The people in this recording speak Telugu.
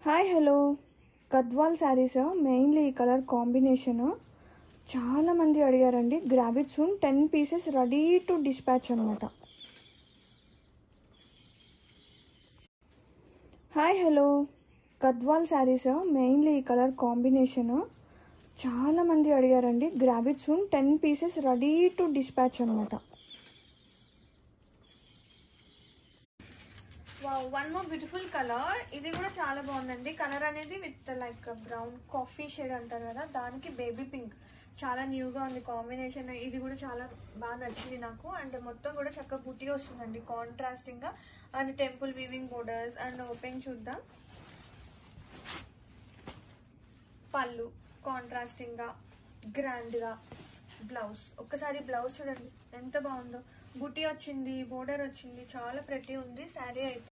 Hi hello Gadwal saris mainly ఈ కలర్ కాంబినేషన్ చాలా మంది అడిగారండి. Grab it soon 10 pieces ready to dispatch అనమాట. Hi hello Gadwal saris mainly ఈ కలర్ కాంబినేషన్ చాలా మంది అడిగారండి. Grab it soon 10 pieces ready to dispatch అనమాట. Wow, one more beautiful colour. ఇది కూడా చాలా బాగుందండి. కలర్ అనేది with like brown coffee shade అంటారు కదా, దానికి బేబీ పింక్. చాలా న్యూగా ఉంది కాంబినేషన్. ఇది కూడా చాలా బాగా నచ్చింది నాకు. అండ్ మొత్తం కూడా చక్కగా బుట్టి వస్తుందండి కాంట్రాస్టింగ్ గా. And temple weaving borders. And open చూద్దాం. పళ్ళు కాంట్రాస్టింగ్ గా గ్రాండ్ గా. బ్లౌజ్ ఒక్కసారి బ్లౌజ్ చూడండి ఎంత బాగుందో. బుట్టి వచ్చింది, బోర్డర్ వచ్చింది, చాలా ప్రెటీ ఉంది శారీ అయితే.